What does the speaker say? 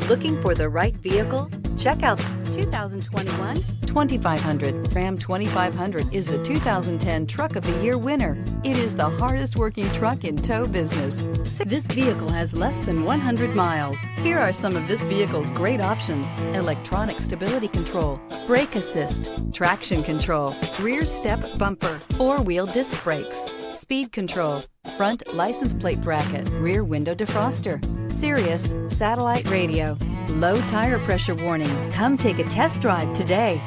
Looking for the right vehicle? Check out 2021 2500. Ram 2500 is the 2010 Truck of the Year winner. It is the hardest working truck in tow business. This vehicle has less than 100 miles. Here are some of this vehicle's great options: electronic stability control, brake assist, traction control, rear step bumper, four-wheel disc brakes, speed control, front license plate bracket, rear window defroster, Sirius satellite radio, low tire pressure warning. Come take a test drive today.